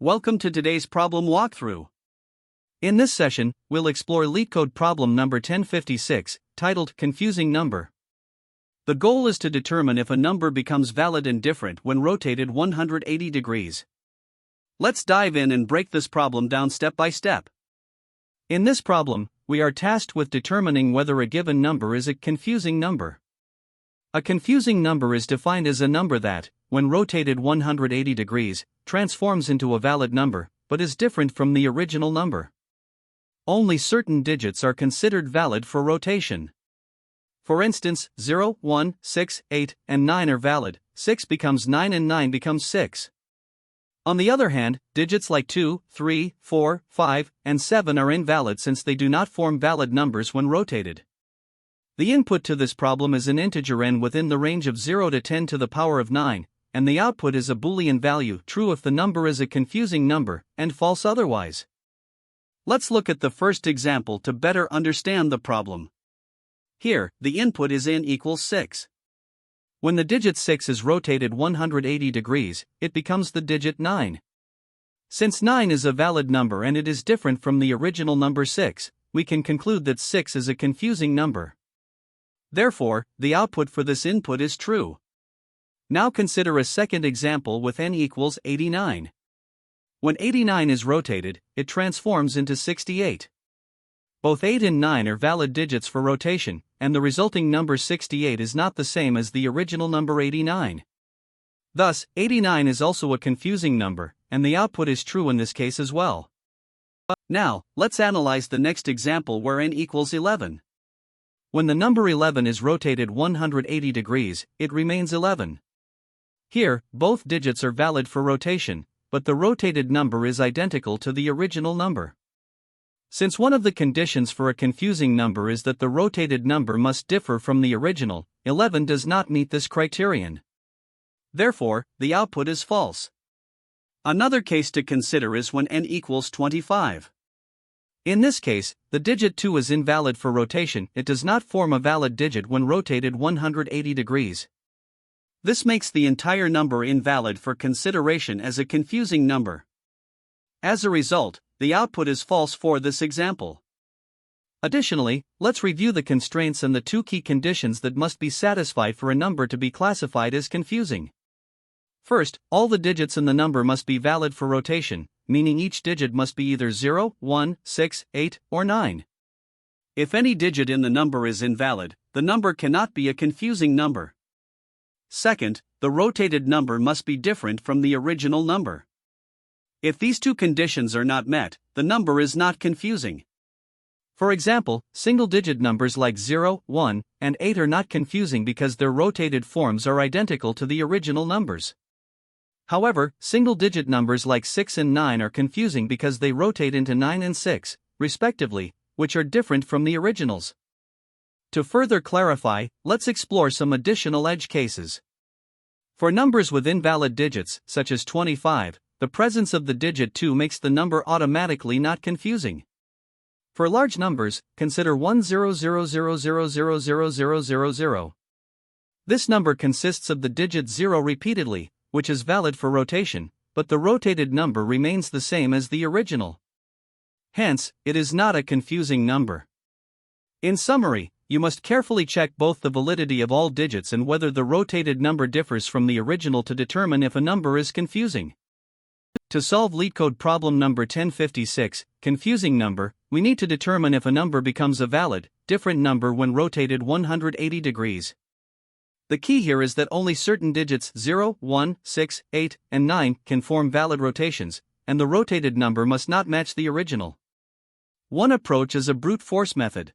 Welcome to today's problem walkthrough. In this session, we'll explore LeetCode problem number 1056, titled Confusing Number. The goal is to determine if a number becomes valid and different when rotated 180 degrees. Let's dive in and break this problem down step by step. In this problem, we are tasked with determining whether a given number is a confusing number. A confusing number is defined as a number that, when rotated 180 degrees, transforms into a valid number, but is different from the original number. Only certain digits are considered valid for rotation. For instance, 0, 1, 6, 8, and 9 are valid, 6 becomes 9 and 9 becomes 6. On the other hand, digits like 2, 3, 4, 5, and 7 are invalid since they do not form valid numbers when rotated. The input to this problem is an integer n within the range of 0 to 10 to the power of 9, and the output is a Boolean value, true if the number is a confusing number, and false otherwise. Let's look at the first example to better understand the problem. Here, the input is n equals 6. When the digit 6 is rotated 180 degrees, it becomes the digit 9. Since 9 is a valid number and it is different from the original number 6, we can conclude that 6 is a confusing number. Therefore, the output for this input is true. Now consider a second example with n equals 89. When 89 is rotated, it transforms into 68. Both 8 and 9 are valid digits for rotation, and the resulting number 68 is not the same as the original number 89. Thus, 89 is also a confusing number, and the output is true in this case as well. Now, let's analyze the next example where n equals 11. When the number 11 is rotated 180 degrees, it remains 11. Here, both digits are valid for rotation, but the rotated number is identical to the original number. Since one of the conditions for a confusing number is that the rotated number must differ from the original, 11 does not meet this criterion. Therefore, the output is false. Another case to consider is when n equals 25. In this case, the digit 2 is invalid for rotation, it does not form a valid digit when rotated 180 degrees. This makes the entire number invalid for consideration as a confusing number. As a result, the output is false for this example. Additionally, let's review the constraints and the two key conditions that must be satisfied for a number to be classified as confusing. First, all the digits in the number must be valid for rotation, meaning each digit must be either 0, 1, 6, 8, or 9. If any digit in the number is invalid, the number cannot be a confusing number. Second, the rotated number must be different from the original number. If these two conditions are not met, the number is not confusing. For example, single-digit numbers like 0, 1, and 8 are not confusing because their rotated forms are identical to the original numbers. However, single-digit numbers like 6 and 9 are confusing because they rotate into 9 and 6, respectively, which are different from the originals. To further clarify, let's explore some additional edge cases. For numbers with invalid digits, such as 25, the presence of the digit 2 makes the number automatically not confusing. For large numbers, consider 10000000000. This number consists of the digit 0 repeatedly, which is valid for rotation, but the rotated number remains the same as the original. Hence, it is not a confusing number. In summary, you must carefully check both the validity of all digits and whether the rotated number differs from the original to determine if a number is confusing. To solve LeetCode problem number 1056, confusing number, we need to determine if a number becomes a valid, different number when rotated 180 degrees. The key here is that only certain digits 0, 1, 6, 8, and 9 can form valid rotations, and the rotated number must not match the original. One approach is a brute force method.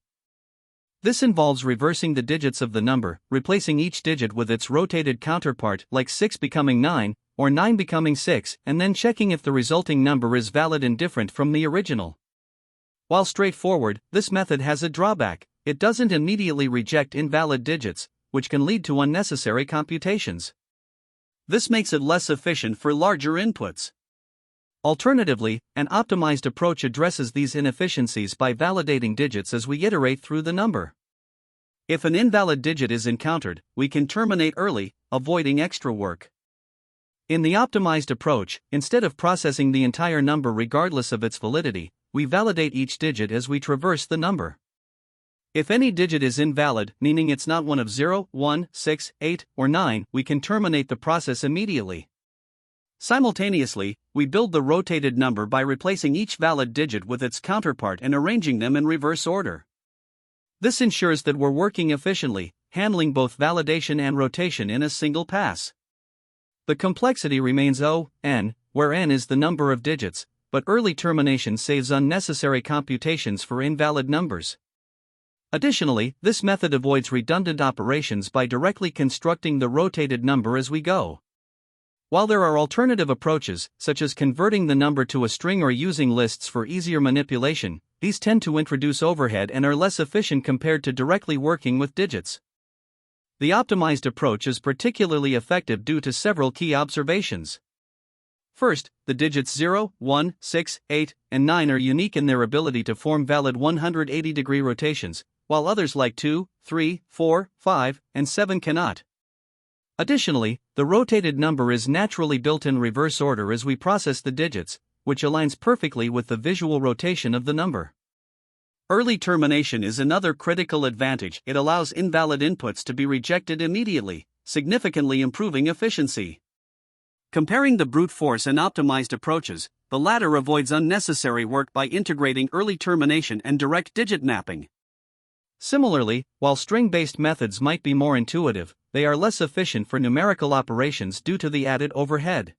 This involves reversing the digits of the number, replacing each digit with its rotated counterpart, like 6 becoming 9, or 9 becoming 6, and then checking if the resulting number is valid and different from the original. While straightforward, this method has a drawback: it doesn't immediately reject invalid digits, which can lead to unnecessary computations. This makes it less efficient for larger inputs. Alternatively, an optimized approach addresses these inefficiencies by validating digits as we iterate through the number. If an invalid digit is encountered, we can terminate early, avoiding extra work. In the optimized approach, instead of processing the entire number regardless of its validity, we validate each digit as we traverse the number. If any digit is invalid, meaning it's not one of 0, 1, 6, 8, or 9, we can terminate the process immediately. Simultaneously, we build the rotated number by replacing each valid digit with its counterpart and arranging them in reverse order. This ensures that we're working efficiently, handling both validation and rotation in a single pass. The complexity remains O(n), where n is the number of digits, but early termination saves unnecessary computations for invalid numbers. Additionally, this method avoids redundant operations by directly constructing the rotated number as we go. While there are alternative approaches, such as converting the number to a string or using lists for easier manipulation, these tend to introduce overhead and are less efficient compared to directly working with digits. The optimized approach is particularly effective due to several key observations. First, the digits 0, 1, 6, 8, and 9 are unique in their ability to form valid 180-degree rotations, while others like 2, 3, 4, 5, and 7 cannot. Additionally, the rotated number is naturally built in reverse order as we process the digits, which aligns perfectly with the visual rotation of the number. Early termination is another critical advantage. It allows invalid inputs to be rejected immediately, significantly improving efficiency. Comparing the brute force and optimized approaches, the latter avoids unnecessary work by integrating early termination and direct digit mapping. Similarly, while string-based methods might be more intuitive, they are less efficient for numerical operations due to the added overhead.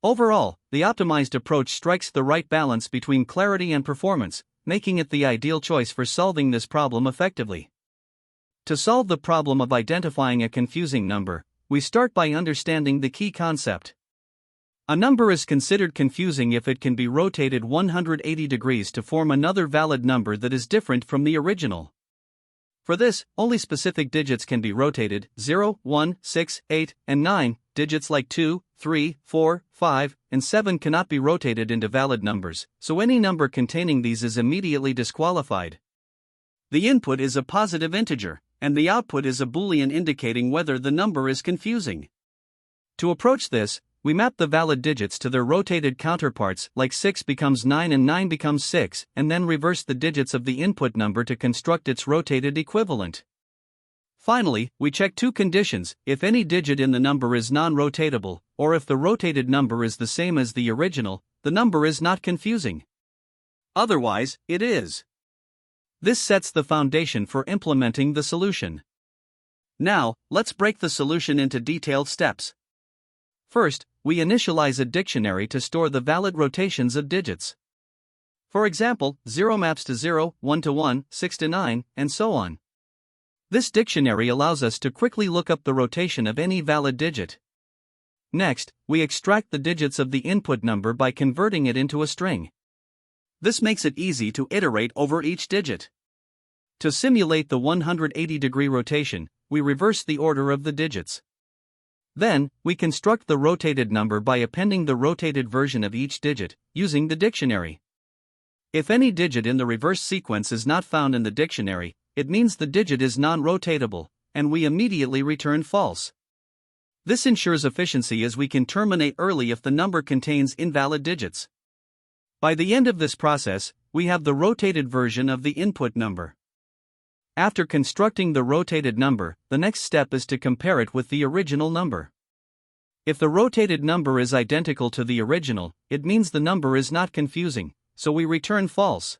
Overall, the optimized approach strikes the right balance between clarity and performance, making it the ideal choice for solving this problem effectively. To solve the problem of identifying a confusing number, we start by understanding the key concept. A number is considered confusing if it can be rotated 180 degrees to form another valid number that is different from the original. For this, only specific digits can be rotated: 0, 1, 6, 8, and 9. Digits like 2, 3, 4, 5, and 7 cannot be rotated into valid numbers, so any number containing these is immediately disqualified. The input is a positive integer, and the output is a Boolean indicating whether the number is confusing. To approach this, we map the valid digits to their rotated counterparts, like 6 becomes 9 and 9 becomes 6, and then reverse the digits of the input number to construct its rotated equivalent. Finally, we check two conditions: if any digit in the number is non-rotatable, or if the rotated number is the same as the original, the number is not confusing. Otherwise, it is. This sets the foundation for implementing the solution. Now, let's break the solution into detailed steps. First, we initialize a dictionary to store the valid rotations of digits. For example, 0 maps to 0, 1 to 1, 6 to 9, and so on. This dictionary allows us to quickly look up the rotation of any valid digit. Next, we extract the digits of the input number by converting it into a string. This makes it easy to iterate over each digit. To simulate the 180-degree rotation, we reverse the order of the digits. Then, we construct the rotated number by appending the rotated version of each digit, using the dictionary. If any digit in the reverse sequence is not found in the dictionary, it means the digit is non-rotatable, and we immediately return false. This ensures efficiency as we can terminate early if the number contains invalid digits. By the end of this process, we have the rotated version of the input number. After constructing the rotated number, the next step is to compare it with the original number. If the rotated number is identical to the original, it means the number is not confusing, so we return false.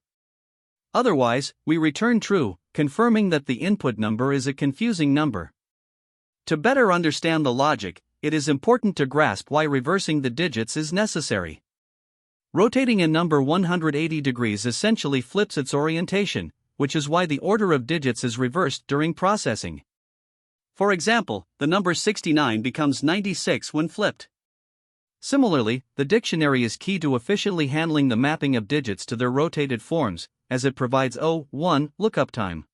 Otherwise, we return true, confirming that the input number is a confusing number. To better understand the logic, it is important to grasp why reversing the digits is necessary. Rotating a number 180 degrees essentially flips its orientation, which is why the order of digits is reversed during processing. For example, the number 69 becomes 96 when flipped. Similarly, the dictionary is key to efficiently handling the mapping of digits to their rotated forms, as it provides O(1) lookup time.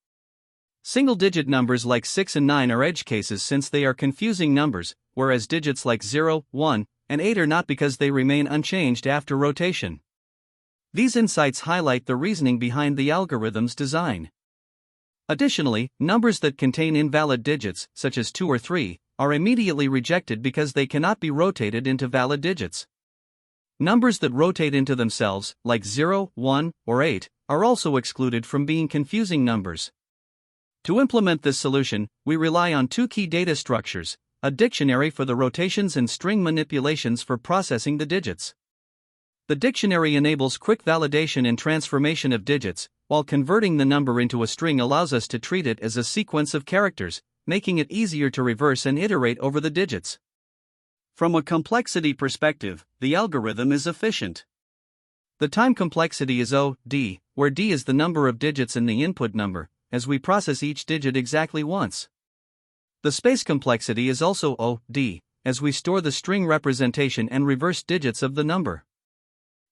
Single-digit numbers like 6 and 9 are edge cases since they are confusing numbers, whereas digits like 0, 1, and 8 are not because they remain unchanged after rotation. These insights highlight the reasoning behind the algorithm's design. Additionally, numbers that contain invalid digits, such as 2 or 3, are immediately rejected because they cannot be rotated into valid digits. Numbers that rotate into themselves, like 0, 1, or 8, are also excluded from being confusing numbers. To implement this solution, we rely on two key data structures: a dictionary for the rotations and string manipulations for processing the digits. The dictionary enables quick validation and transformation of digits, while converting the number into a string allows us to treat it as a sequence of characters, making it easier to reverse and iterate over the digits. From a complexity perspective, the algorithm is efficient. The time complexity is O(d), where d is the number of digits in the input number, as we process each digit exactly once. The space complexity is also O(d), as we store the string representation and reverse digits of the number.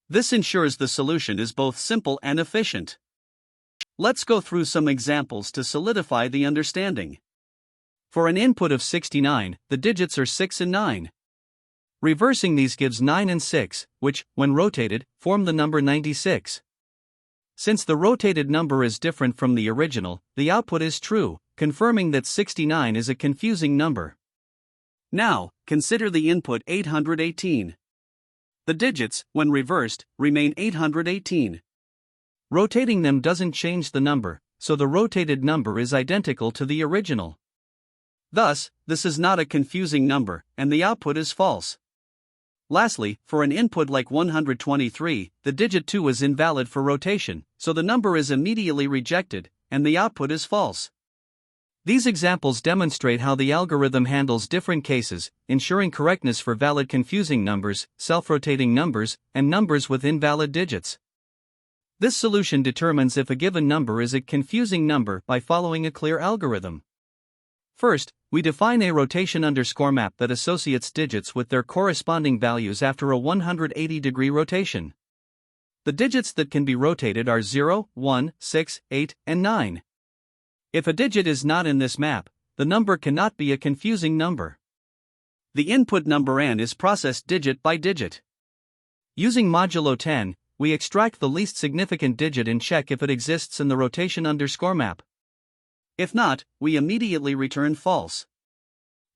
This ensures the solution is both simple and efficient. Let's go through some examples to solidify the understanding. For an input of 69, the digits are 6 and 9. Reversing these gives 9 and 6, which, when rotated, form the number 96. Since the rotated number is different from the original, the output is true, confirming that 69 is a confusing number. Now, consider the input 818. The digits, when reversed, remain 818. Rotating them doesn't change the number, so the rotated number is identical to the original. Thus, this is not a confusing number, and the output is false. Lastly, for an input like 123, the digit 2 is invalid for rotation, so the number is immediately rejected, and the output is false. These examples demonstrate how the algorithm handles different cases, ensuring correctness for valid confusing numbers, self-rotating numbers, and numbers with invalid digits. This solution determines if a given number is a confusing number by following a clear algorithm. First, we define a rotation underscore map that associates digits with their corresponding values after a 180-degree rotation. The digits that can be rotated are 0, 1, 6, 8, and 9. If a digit is not in this map, the number cannot be a confusing number. The input number n is processed digit by digit. Using modulo 10, we extract the least significant digit and check if it exists in the rotation underscore map. If not, we immediately return false.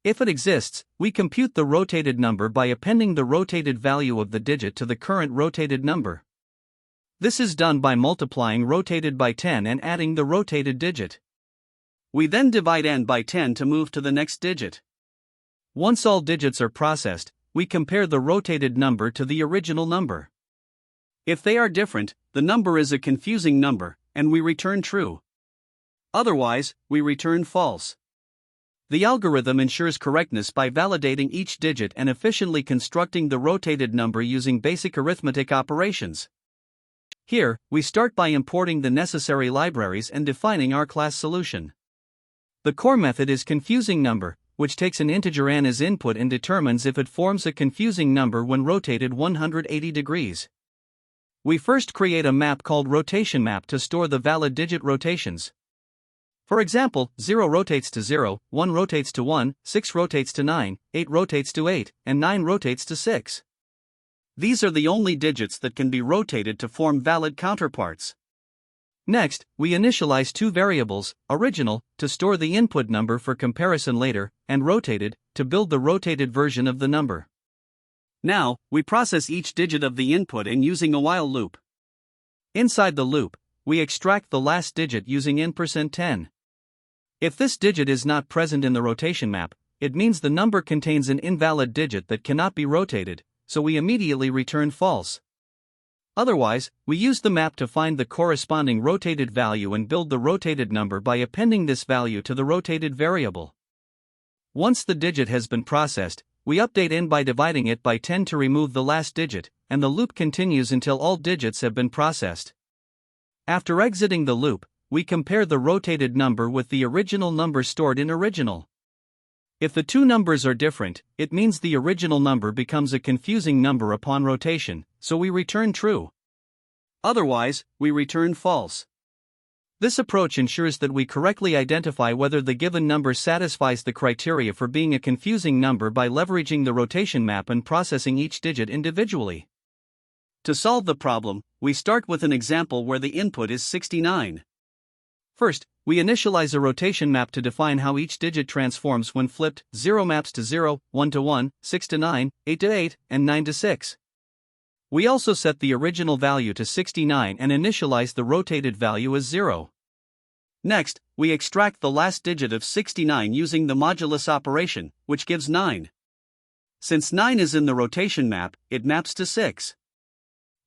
If it exists, we compute the rotated number by appending the rotated value of the digit to the current rotated number. This is done by multiplying rotated by 10 and adding the rotated digit. We then divide n by 10 to move to the next digit. Once all digits are processed, we compare the rotated number to the original number. If they are different, the number is a confusing number, and we return true. Otherwise, we return false. The algorithm ensures correctness by validating each digit and efficiently constructing the rotated number using basic arithmetic operations. Here, we start by importing the necessary libraries and defining our class solution. The core method is confusing number, which takes an integer n as input and determines if it forms a confusing number when rotated 180 degrees. We first create a map called rotation map to store the valid digit rotations. For example, 0 rotates to 0, 1 rotates to 1, 6 rotates to 9, 8 rotates to 8, and 9 rotates to 6. These are the only digits that can be rotated to form valid counterparts. Next, we initialize two variables, original, to store the input number for comparison later, and rotated, to build the rotated version of the number. Now, we process each digit of the input in using a while loop. Inside the loop, we extract the last digit using n%10. If this digit is not present in the rotation map, it means the number contains an invalid digit that cannot be rotated, so we immediately return false. Otherwise, we use the map to find the corresponding rotated value and build the rotated number by appending this value to the rotated variable. Once the digit has been processed, we update n by dividing it by 10 to remove the last digit, and the loop continues until all digits have been processed. After exiting the loop, we compare the rotated number with the original number stored in original. If the two numbers are different, it means the original number becomes a confusing number upon rotation, so we return true. Otherwise, we return false. This approach ensures that we correctly identify whether the given number satisfies the criteria for being a confusing number by leveraging the rotation map and processing each digit individually. To solve the problem, we start with an example where the input is 69. First, we initialize a rotation map to define how each digit transforms when flipped. 0 maps to 0, 1 to 1, 6 to 9, 8 to 8, and 9 to 6. We also set the original value to 69 and initialize the rotated value as 0. Next, we extract the last digit of 69 using the modulus operation, which gives 9. Since 9 is in the rotation map, it maps to 6.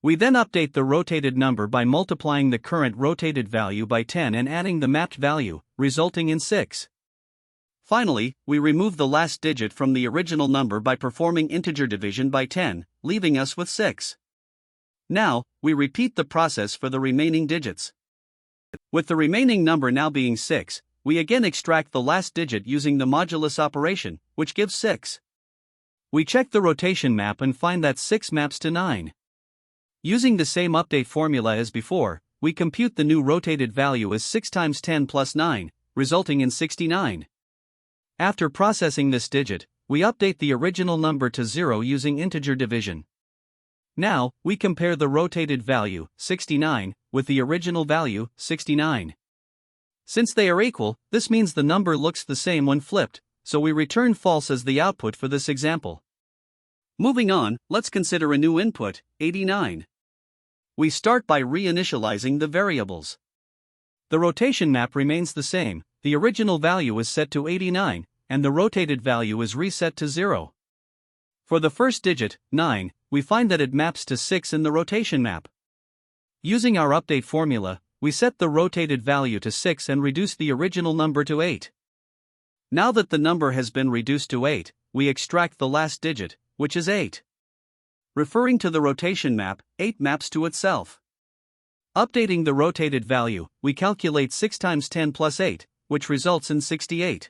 We then update the rotated number by multiplying the current rotated value by 10 and adding the mapped value, resulting in 6. Finally, we remove the last digit from the original number by performing integer division by 10, leaving us with 6. Now, we repeat the process for the remaining digits. With the remaining number now being 6, we again extract the last digit using the modulus operation, which gives 6. We check the rotation map and find that 6 maps to 9. Using the same update formula as before, we compute the new rotated value as 6 times 10 plus 9, resulting in 69. After processing this digit, we update the original number to 0 using integer division. Now, we compare the rotated value, 69, with the original value, 69. Since they are equal, this means the number looks the same when flipped, so we return false as the output for this example. Moving on, let's consider a new input, 89. We start by reinitializing the variables. The rotation map remains the same, the original value is set to 89, and the rotated value is reset to 0. For the first digit, 9, we find that it maps to 6 in the rotation map. Using our update formula, we set the rotated value to 6 and reduce the original number to 8. Now that the number has been reduced to 8, we extract the last digit, which is 8. Referring to the rotation map, 8 maps to itself. Updating the rotated value, we calculate 6 times 10 plus 8, which results in 68.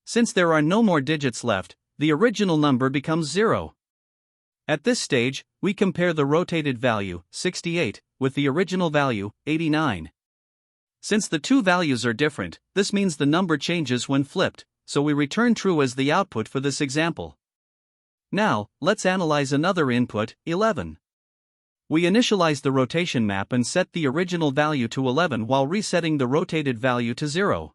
Since there are no more digits left, the original number becomes 0. At this stage, we compare the rotated value, 68, with the original value, 89. Since the two values are different, this means the number changes when flipped, so we return true as the output for this example. Now, let's analyze another input, 11. We initialize the rotation map and set the original value to 11 while resetting the rotated value to 0.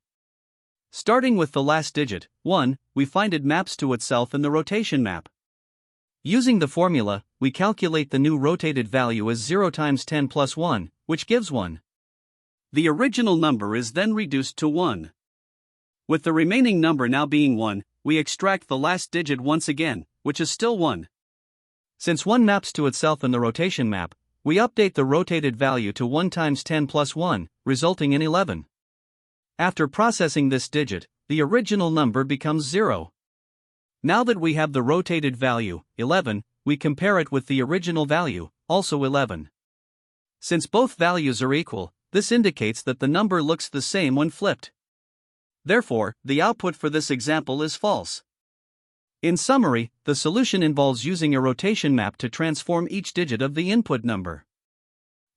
Starting with the last digit, 1, we find it maps to itself in the rotation map. Using the formula, we calculate the new rotated value as 0 times 10 plus 1, which gives 1. The original number is then reduced to 1. With the remaining number now being 1, we extract the last digit once again, which is still 1. Since 1 maps to itself in the rotation map, we update the rotated value to 1 times 10 plus 1, resulting in 11. After processing this digit, the original number becomes 0. Now that we have the rotated value, 11, we compare it with the original value, also 11. Since both values are equal, this indicates that the number looks the same when flipped. Therefore, the output for this example is false. In summary, the solution involves using a rotation map to transform each digit of the input number.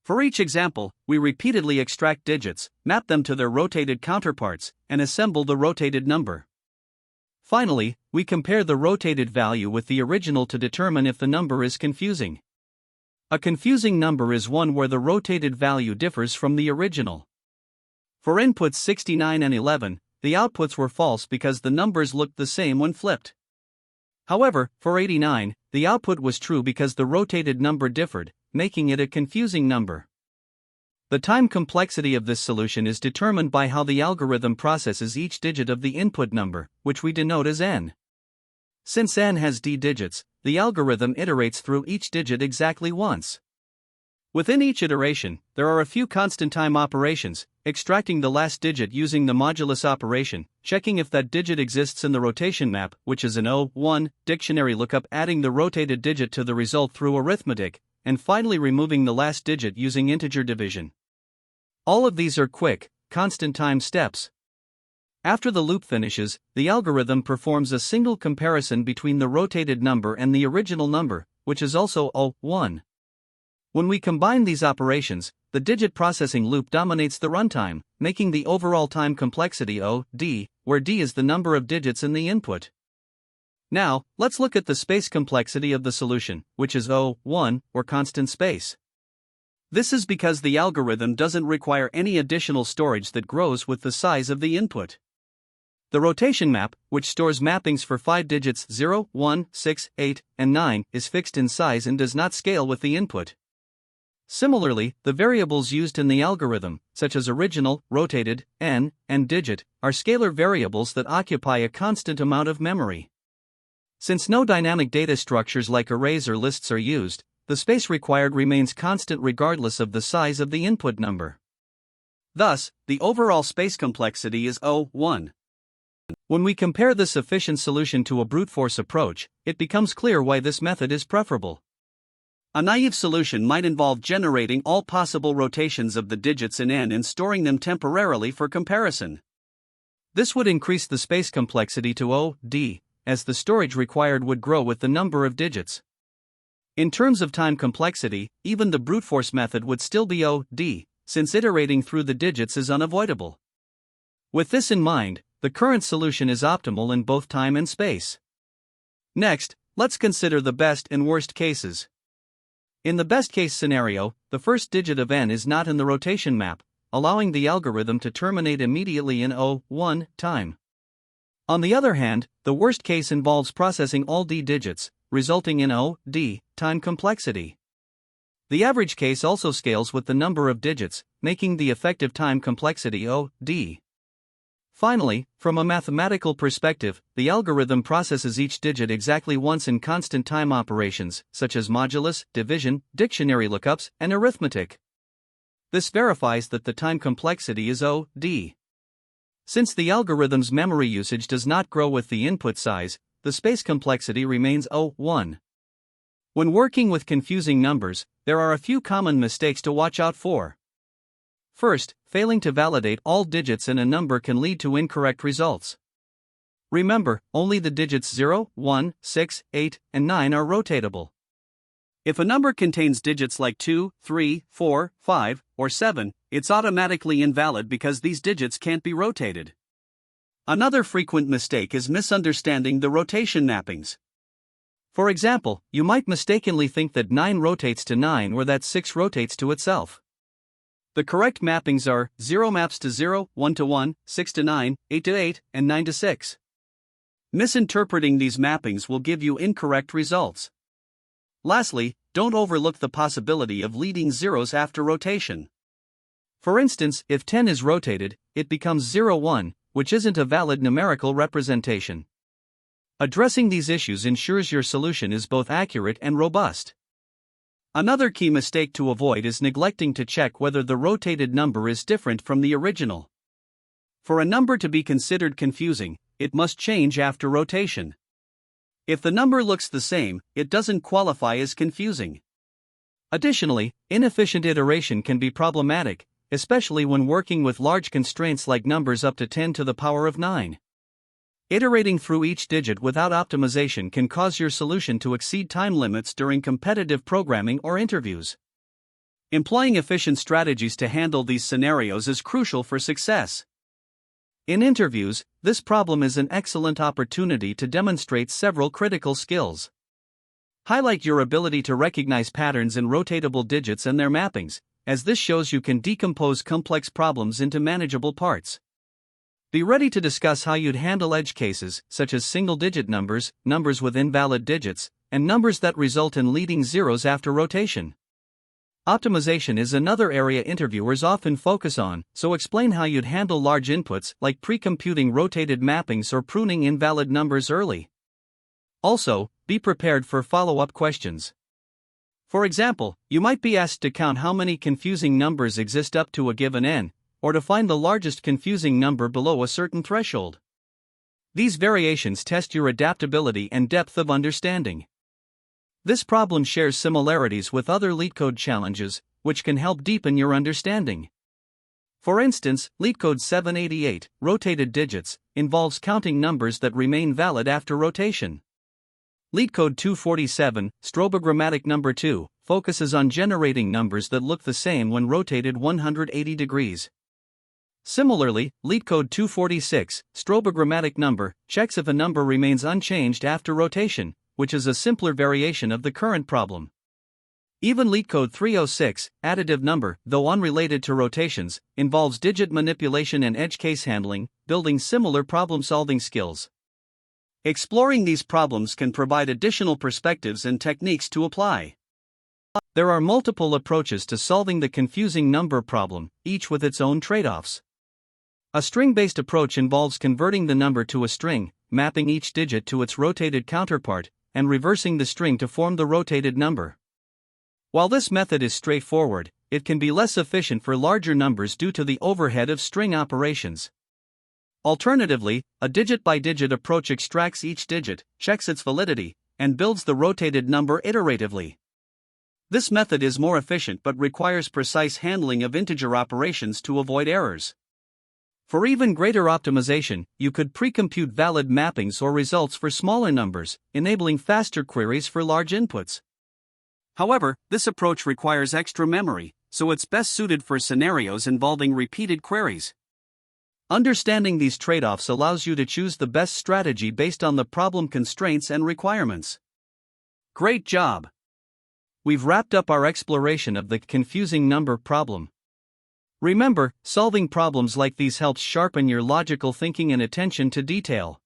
For each example, we repeatedly extract digits, map them to their rotated counterparts, and assemble the rotated number. Finally, we compare the rotated value with the original to determine if the number is confusing. A confusing number is one where the rotated value differs from the original. For inputs 69 and 11, the outputs were false because the numbers looked the same when flipped. However, for 89, the output was true because the rotated number differed, making it a confusing number. The time complexity of this solution is determined by how the algorithm processes each digit of the input number, which we denote as n. Since n has d digits, the algorithm iterates through each digit exactly once. Within each iteration, there are a few constant time operations, extracting the last digit using the modulus operation, checking if that digit exists in the rotation map, which is an O1, dictionary lookup, adding the rotated digit to the result through arithmetic, and finally removing the last digit using integer division. All of these are quick, constant time steps. After the loop finishes, the algorithm performs a single comparison between the rotated number and the original number, which is also O1. When we combine these operations, the digit processing loop dominates the runtime, making the overall time complexity O(d), where d is the number of digits in the input. Now, let's look at the space complexity of the solution, which is O(1), or constant space. This is because the algorithm doesn't require any additional storage that grows with the size of the input. The rotation map, which stores mappings for 5 digits 0, 1, 6, 8, and 9, is fixed in size and does not scale with the input. Similarly, the variables used in the algorithm, such as original, rotated, n, and digit, are scalar variables that occupy a constant amount of memory. Since no dynamic data structures like arrays or lists are used, the space required remains constant regardless of the size of the input number. Thus, the overall space complexity is O(1). When we compare this efficient solution to a brute force approach, it becomes clear why this method is preferable. A naive solution might involve generating all possible rotations of the digits in n and storing them temporarily for comparison. This would increase the space complexity to O(d), as the storage required would grow with the number of digits. In terms of time complexity, even the brute force method would still be O(d), since iterating through the digits is unavoidable. With this in mind, the current solution is optimal in both time and space. Next, let's consider the best and worst cases. In the best case scenario, the first digit of n is not in the rotation map, allowing the algorithm to terminate immediately in O(1) time. On the other hand, the worst case involves processing all d digits, resulting in O(d) time complexity. The average case also scales with the number of digits, making the effective time complexity O(d). Finally, from a mathematical perspective, the algorithm processes each digit exactly once in constant time operations, such as modulus, division, dictionary lookups, and arithmetic. This verifies that the time complexity is O(d). Since the algorithm's memory usage does not grow with the input size, the space complexity remains O(1). When working with confusing numbers, there are a few common mistakes to watch out for. First, failing to validate all digits in a number can lead to incorrect results. Remember, only the digits 0, 1, 6, 8, and 9 are rotatable. If a number contains digits like 2, 3, 4, 5, or 7, it's automatically invalid because these digits can't be rotated. Another frequent mistake is misunderstanding the rotation mappings. For example, you might mistakenly think that 9 rotates to 9 or that 6 rotates to itself. The correct mappings are 0 maps to 0, 1 to 1, 6 to 9, 8 to 8, and 9 to 6. Misinterpreting these mappings will give you incorrect results. Lastly, don't overlook the possibility of leading zeros after rotation. For instance, if 10 is rotated, it becomes 0, 1, which isn't a valid numerical representation. Addressing these issues ensures your solution is both accurate and robust. Another key mistake to avoid is neglecting to check whether the rotated number is different from the original. For a number to be considered confusing, it must change after rotation. If the number looks the same, it doesn't qualify as confusing. Additionally, inefficient iteration can be problematic, especially when working with large constraints like numbers up to 10 to the power of 9. Iterating through each digit without optimization can cause your solution to exceed time limits during competitive programming or interviews. Employing efficient strategies to handle these scenarios is crucial for success. In interviews, this problem is an excellent opportunity to demonstrate several critical skills. Highlight your ability to recognize patterns in rotatable digits and their mappings, as this shows you can decompose complex problems into manageable parts. Be ready to discuss how you'd handle edge cases, such as single-digit numbers, numbers with invalid digits, and numbers that result in leading zeros after rotation. Optimization is another area interviewers often focus on, so explain how you'd handle large inputs like pre-computing rotated mappings or pruning invalid numbers early. Also, be prepared for follow-up questions. For example, you might be asked to count how many confusing numbers exist up to a given n, or to find the largest confusing number below a certain threshold. These variations test your adaptability and depth of understanding. This problem shares similarities with other LeetCode challenges, which can help deepen your understanding. For instance, LeetCode 788, Rotated Digits, involves counting numbers that remain valid after rotation. LeetCode 247, Strobogrammatic Number 2, focuses on generating numbers that look the same when rotated 180 degrees. Similarly, LeetCode 246, Strobogrammatic Number, checks if a number remains unchanged after rotation, which is a simpler variation of the current problem. Even LeetCode 306, additive number, though unrelated to rotations, involves digit manipulation and edge case handling, building similar problem-solving skills. Exploring these problems can provide additional perspectives and techniques to apply. There are multiple approaches to solving the confusing number problem, each with its own trade-offs. A string-based approach involves converting the number to a string, mapping each digit to its rotated counterpart, and reversing the string to form the rotated number. While this method is straightforward, it can be less efficient for larger numbers due to the overhead of string operations. Alternatively, a digit-by-digit approach extracts each digit, checks its validity, and builds the rotated number iteratively. This method is more efficient but requires precise handling of integer operations to avoid errors. For even greater optimization, you could pre-compute valid mappings or results for smaller numbers, enabling faster queries for large inputs. However, this approach requires extra memory, so it's best suited for scenarios involving repeated queries. Understanding these trade-offs allows you to choose the best strategy based on the problem constraints and requirements. Great job! We've wrapped up our exploration of the confusing number problem. Remember, solving problems like these helps sharpen your logical thinking and attention to detail.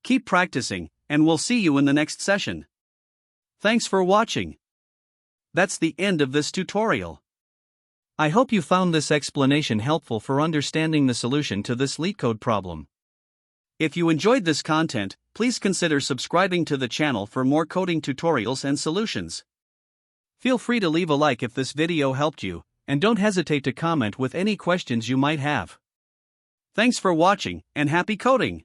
Keep practicing, and we'll see you in the next session. Thanks for watching. That's the end of this tutorial. I hope you found this explanation helpful for understanding the solution to this LeetCode problem. If you enjoyed this content, please consider subscribing to the channel for more coding tutorials and solutions. Feel free to leave a like if this video helped you, and don't hesitate to comment with any questions you might have. Thanks for watching, and happy coding!